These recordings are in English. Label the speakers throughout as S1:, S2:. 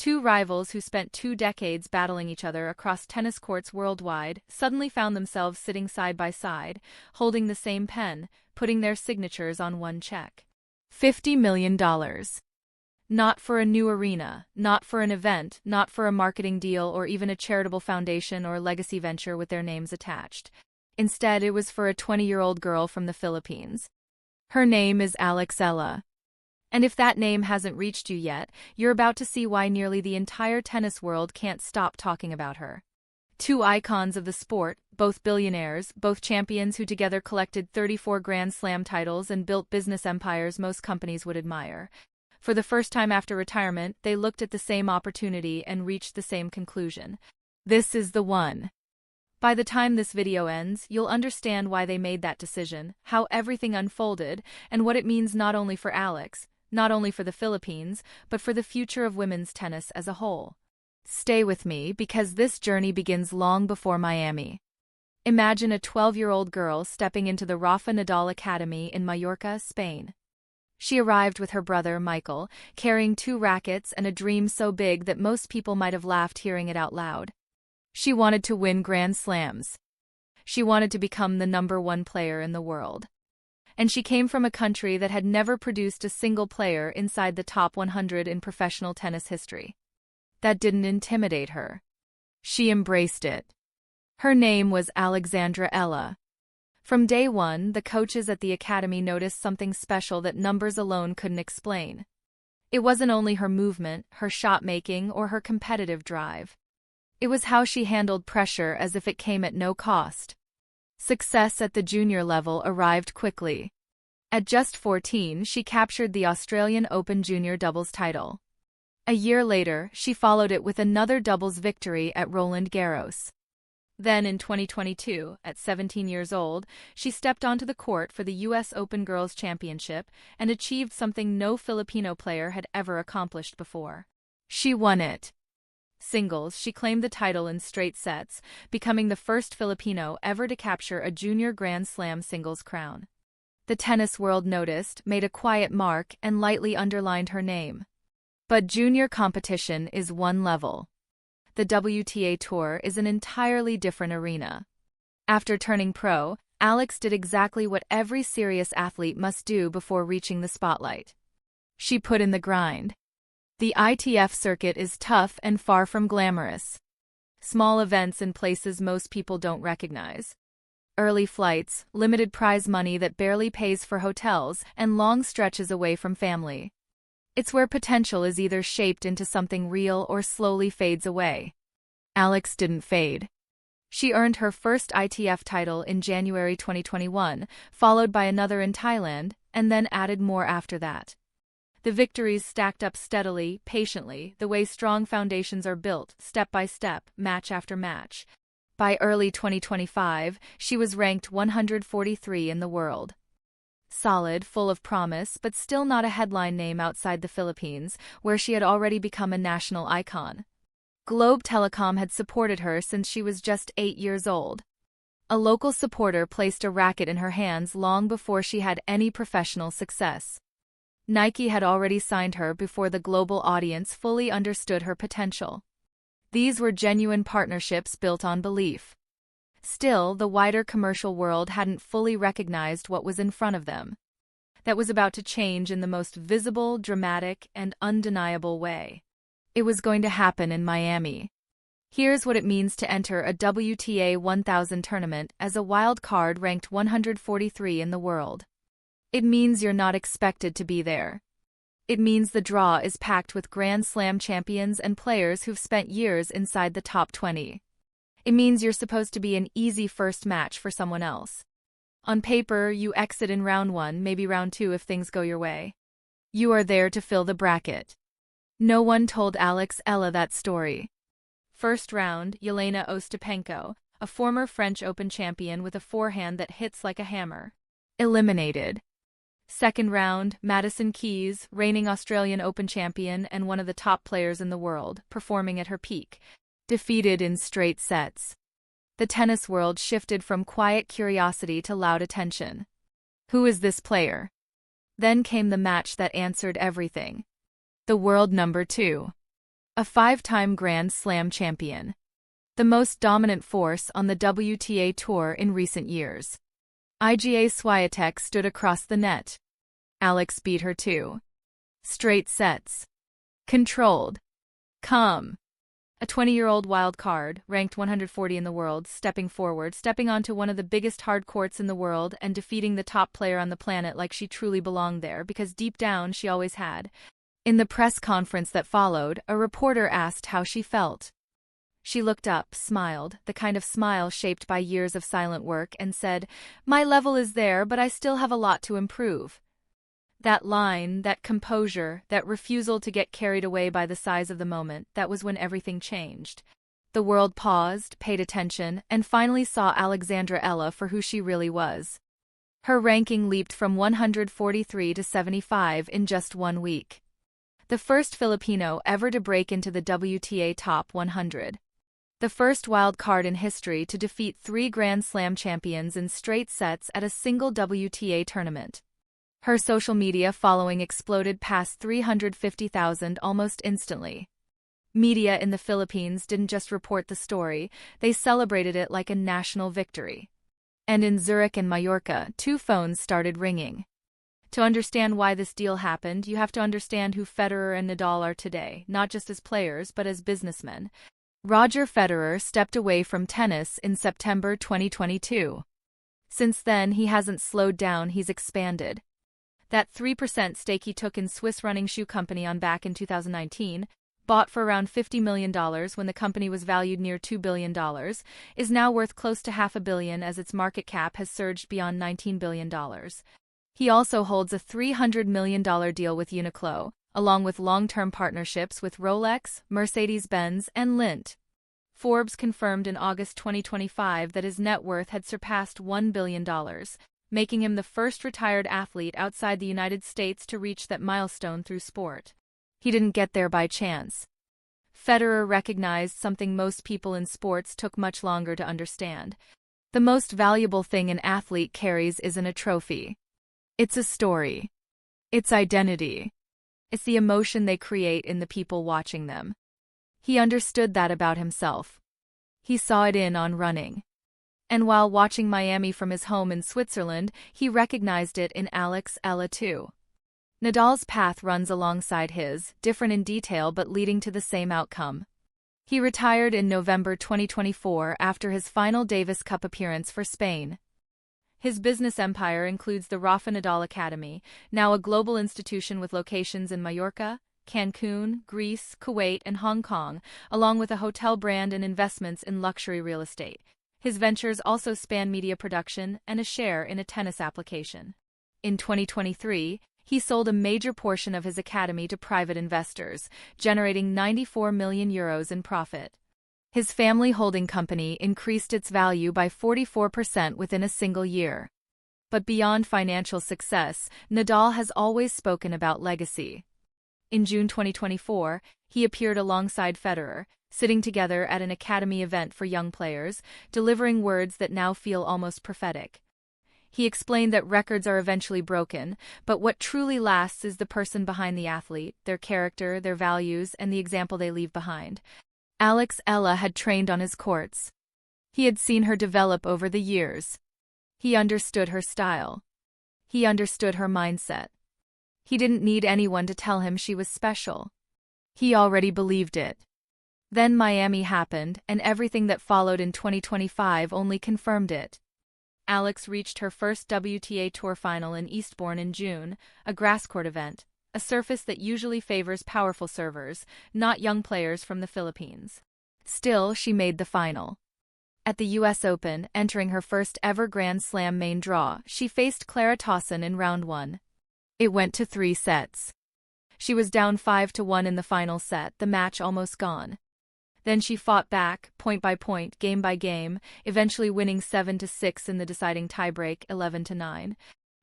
S1: Two rivals who spent 2 decades battling each other across tennis courts worldwide suddenly found themselves sitting side by side, holding the same pen, putting their signatures on one check. $50 million. Not for a new arena, not for an event, not for a marketing deal or even a charitable foundation or legacy venture with their names attached. Instead, it was for a 20-year-old girl from the Philippines. Her name is Alex Eala. And if that name hasn't reached you yet, you're about to see why nearly the entire tennis world can't stop talking about her. Two icons of the sport, both billionaires, both champions who together collected 34 Grand Slam titles and built business empires most companies would admire. For the first time after retirement, they looked at the same opportunity and reached the same conclusion. This is the one. By the time this video ends, you'll understand why they made that decision, how everything unfolded, and what it means not only for Alex, not only for the Philippines, but for the future of women's tennis as a whole. Stay with me because this journey begins long before Miami. Imagine a 12-year-old girl stepping into the Rafael Nadal Academy in Mallorca, Spain. She arrived with her brother, Michael, carrying 2 rackets and a dream so big that most people might have laughed hearing it out loud. She wanted to win Grand Slams. She wanted to become the #1 player in the world. And she came from a country that had never produced a single player inside the top 100 in professional tennis history. That didn't intimidate her. She embraced it. Her name was Alex Eala. From day one, the coaches at the academy noticed something special that numbers alone couldn't explain. It wasn't only her movement, her shot-making, or her competitive drive. It was how she handled pressure as if it came at no cost. Success at the junior level arrived quickly. At just 14, she captured the Australian Open junior doubles title. A year later, she followed it with another doubles victory at Roland Garros. Then in 2022, at 17 years old, she stepped onto the court for the U.S. Open Girls Championship and achieved something no Filipino player had ever accomplished before. She won it. Singles, she claimed the title in straight sets, becoming the first Filipino ever to capture a junior Grand Slam singles crown. The tennis world noticed, made a quiet mark, and lightly underlined her name. But junior competition is one level. The WTA Tour is an entirely different arena. After turning pro, Alex did exactly what every serious athlete must do before reaching the spotlight. She put in the grind. The ITF circuit is tough and far from glamorous. Small events in places most people don't recognize. Early flights, limited prize money that barely pays for hotels, and long stretches away from family. It's where potential is either shaped into something real or slowly fades away. Alex didn't fade. She earned her first ITF title in January 2021, followed by another in Thailand, and then added more after that. The victories stacked up steadily, patiently, the way strong foundations are built, step by step, match after match. By early 2025, she was ranked 143 in the world. Solid, full of promise, but still not a headline name outside the Philippines, where she had already become a national icon. Globe Telecom had supported her since she was just 8 years old. A local supporter placed a racket in her hands long before she had any professional success. Nike had already signed her before the global audience fully understood her potential. These were genuine partnerships built on belief. Still, the wider commercial world hadn't fully recognized what was in front of them. That was about to change in the most visible, dramatic, and undeniable way. It was going to happen in Miami. Here's what it means to enter a WTA 1000 tournament as a wild card ranked 143 in the world. It means you're not expected to be there. It means the draw is packed with Grand Slam champions and players who've spent years inside the top 20. It means you're supposed to be an easy first match for someone else. On paper, you exit in round 1, maybe round 2 if things go your way. You are there to fill the bracket. No one told Alex Eala that story. First round, Jelena Ostapenko, a former French Open champion with a forehand that hits like a hammer. Eliminated. Second round, Madison Keys, reigning Australian Open champion and one of the top players in the world, performing at her peak. Defeated in straight sets. The tennis world shifted from quiet curiosity to loud attention. Who is this player? Then came the match that answered everything. The world #2. A five-time Grand Slam champion. The most dominant force on the WTA Tour in recent years. Iga Swiatek stood across the net. Alex beat her 2 straight sets. Controlled. Calm. A 20-year-old wild card, ranked 140 in the world, stepping onto one of the biggest hard courts in the world and defeating the top player on the planet like she truly belonged there, because deep down she always had. In the press conference that followed, a reporter asked how she felt. She looked up, smiled, the kind of smile shaped by years of silent work, and said, "My level is there, but I still have a lot to improve." That line, that composure, that refusal to get carried away by the size of the moment, that was when everything changed. The world paused, paid attention, and finally saw Alex Eala for who she really was. Her ranking leaped from 143 to 75 in just 1 week. The first Filipino ever to break into the WTA Top 100. The first wild card in history to defeat 3 Grand Slam champions in straight sets at a single WTA tournament. Her social media following exploded past 350,000 almost instantly. Media in the Philippines didn't just report the story, they celebrated it like a national victory. And in Zurich and Mallorca, 2 phones started ringing. To understand why this deal happened, you have to understand who Federer and Nadal are today, not just as players but as businessmen. Roger Federer stepped away from tennis in September 2022. Since then, he hasn't slowed down, he's expanded. That 3% stake he took in Swiss running shoe company On back in 2019, bought for around $50 million when the company was valued near $2 billion, is now worth close to $500 million as its market cap has surged beyond $19 billion. He also holds a $300 million deal with Uniqlo, along with long-term partnerships with Rolex, Mercedes-Benz, and Lindt. Forbes confirmed in August 2025 that his net worth had surpassed $1 billion, making him the first retired athlete outside the United States to reach that milestone through sport. He didn't get there by chance. Federer recognized something most people in sports took much longer to understand. The most valuable thing an athlete carries isn't a trophy. It's a story. It's identity. It's the emotion they create in the people watching them. He understood that about himself. He saw it on running. And while watching Miami from his home in Switzerland, he recognized it in Alex Eala too. Nadal's path runs alongside his, different in detail but leading to the same outcome. He retired in November 2024 after his final Davis Cup appearance for Spain. His business empire includes the Rafael Nadal Academy, now a global institution with locations in Mallorca, Cancun, Greece, Kuwait, and Hong Kong, along with a hotel brand and investments in luxury real estate. His ventures also span media production and a share in a tennis application. In 2023, he sold a major portion of his academy to private investors, generating €94 million in profit. His family holding company increased its value by 44% within a single year. But beyond financial success, Nadal has always spoken about legacy. In June 2024, he appeared alongside Federer, sitting together at an academy event for young players, delivering words that now feel almost prophetic. He explained that records are eventually broken, but what truly lasts is the person behind the athlete, their character, their values, and the example they leave behind. Alex Eala had trained on his courts. He had seen her develop over the years. He understood her style. He understood her mindset. He didn't need anyone to tell him she was special. He already believed it. Then Miami happened, and everything that followed in 2025 only confirmed it. Alex reached her first WTA Tour final in Eastbourne in June, a grasscourt event, a surface that usually favors powerful servers, not young players from the Philippines. Still, she made the final. At the US Open, entering her first ever Grand Slam main draw, she faced Clara Tauson in round 1. It went to 3 sets. She was down 5-1 in the final set, the match almost gone. Then she fought back, point by point, game by game, eventually winning 7-6 in the deciding tiebreak, 11-9.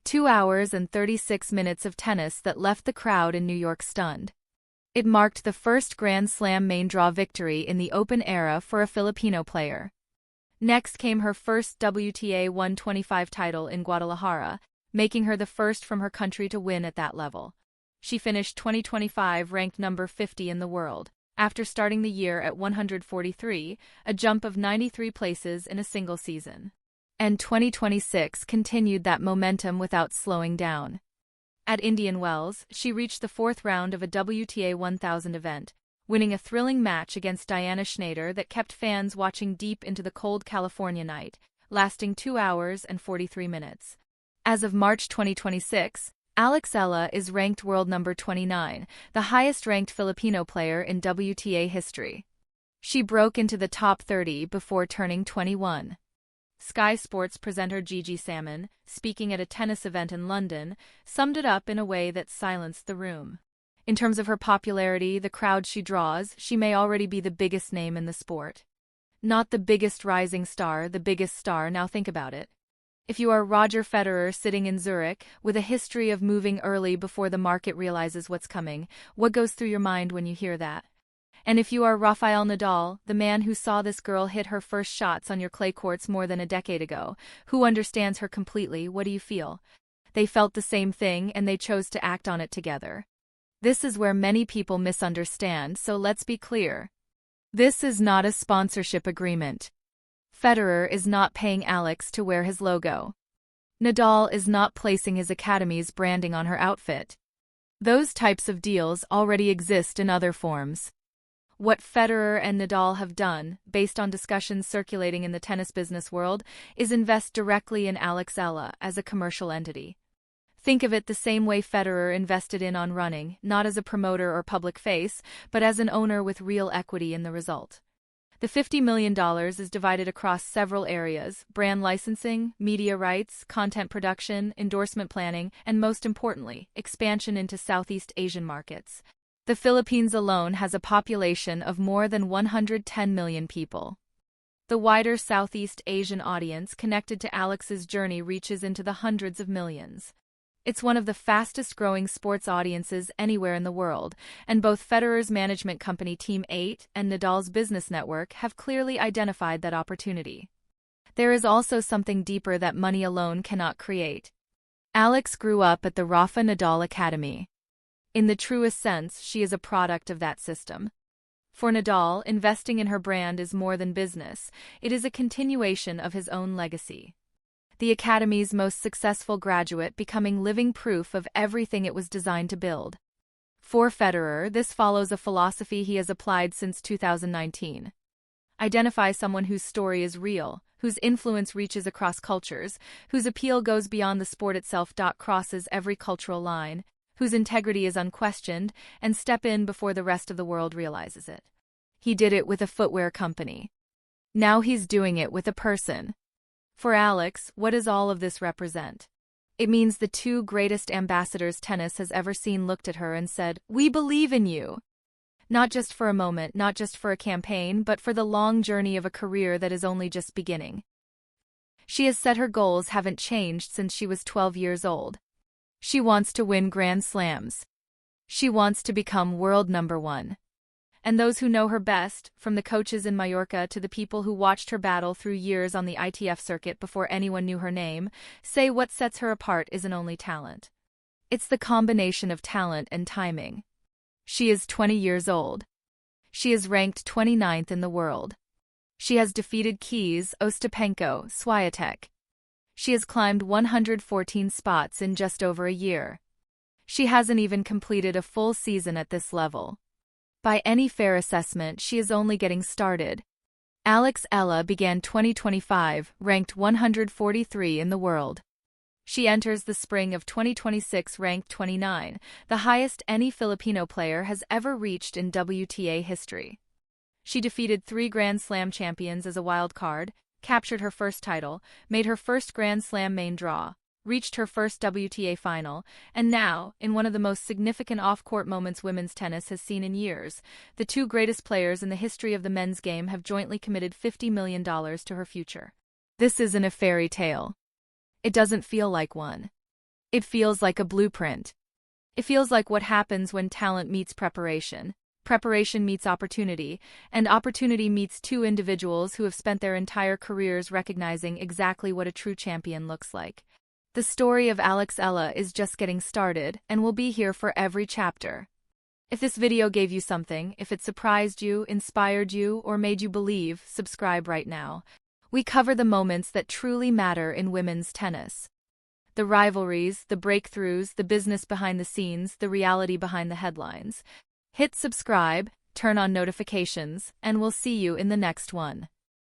S1: 2 hours and 36 minutes of tennis that left the crowd in New York stunned. It marked the first Grand Slam main draw victory in the Open era for a Filipino player. Next came her first WTA 125 title in Guadalajara, making her the first from her country to win at that level. She finished 2025 ranked number 50 in the world, after starting the year at 143, a jump of 93 places in a single season. And 2026 continued that momentum without slowing down. At Indian Wells, she reached the fourth round of a WTA 1000 event, winning a thrilling match against Diana Schneider that kept fans watching deep into the cold California night, lasting 2 hours and 43 minutes. As of March 2026, Alex Eala is ranked world number 29, the highest-ranked Filipino player in WTA history. She broke into the top 30 before turning 21. Sky Sports presenter Gigi Salmon, speaking at a tennis event in London, summed it up in a way that silenced the room. In terms of her popularity, the crowd she draws, she may already be the biggest name in the sport. Not the biggest rising star, the biggest star. Now think about it. If you are Roger Federer sitting in Zurich, with a history of moving early before the market realizes what's coming, what goes through your mind when you hear that? And if you are Rafael Nadal, the man who saw this girl hit her first shots on your clay courts more than a decade ago, who understands her completely, what do you feel? They felt the same thing and they chose to act on it together. This is where many people misunderstand, so let's be clear. This is not a sponsorship agreement. Federer is not paying Alex to wear his logo. Nadal is not placing his academy's branding on her outfit. Those types of deals already exist in other forms. What Federer and Nadal have done, based on discussions circulating in the tennis business world, is invest directly in Alex Eala as a commercial entity. Think of it the same way Federer invested in On Running, not as a promoter or public face, but as an owner with real equity in the result. The $50 million is divided across several areas: brand licensing, media rights, content production, endorsement planning, and most importantly, expansion into Southeast Asian markets. The Philippines alone has a population of more than 110 million people. The wider Southeast Asian audience connected to Alex's journey reaches into the hundreds of millions. It's one of the fastest-growing sports audiences anywhere in the world, and both Federer's management company Team 8 and Nadal's business network have clearly identified that opportunity. There is also something deeper that money alone cannot create. Alex grew up at the Rafa Nadal Academy. In the truest sense, she is a product of that system. For Nadal, investing in her brand is more than business, it is a continuation of his own legacy. The Academy's most successful graduate becoming living proof of everything it was designed to build. For Federer, this follows a philosophy he has applied since 2019. Identify someone whose story is real, whose influence reaches across cultures, whose appeal goes beyond the sport itself. Crosses every cultural line, whose integrity is unquestioned, and step in before the rest of the world realizes it. He did it with a footwear company. Now he's doing it with a person. For Alex, what does all of this represent? It means the two greatest ambassadors tennis has ever seen looked at her and said, "We believe in you." Not just for a moment, not just for a campaign, but for the long journey of a career that is only just beginning. She has said her goals haven't changed since she was 12 years old. She wants to win Grand Slams. She wants to become world number 1. And those who know her best, from the coaches in Mallorca to the people who watched her battle through years on the ITF circuit before anyone knew her name, say what sets her apart isn't only talent. It's the combination of talent and timing. She is 20 years old. She is ranked 29th in the world. She has defeated Keys, Ostapenko, Swiatek. She has climbed 114 spots in just over a year. She hasn't even completed a full season at this level. By any fair assessment, she is only getting started. Alex Eala began 2025, ranked 143 in the world. She enters the spring of 2026 ranked 29, the highest any Filipino player has ever reached in WTA history. She defeated 3 Grand Slam champions as a wild card, captured her first title, made her first Grand Slam main draw, reached her first WTA final, and now, in one of the most significant off-court moments women's tennis has seen in years, the two greatest players in the history of the men's game have jointly committed $50 million to her future. This isn't a fairy tale. It doesn't feel like one. It feels like a blueprint. It feels like what happens when talent meets preparation. Preparation meets opportunity, and opportunity meets two individuals who have spent their entire careers recognizing exactly what a true champion looks like. The story of Alex Eala is just getting started and will be here for every chapter. If this video gave you something, if it surprised you, inspired you, or made you believe, subscribe right now. We cover the moments that truly matter in women's tennis. The rivalries, the breakthroughs, the business behind the scenes, the reality behind the headlines. Hit subscribe, turn on notifications, and we'll see you in the next one.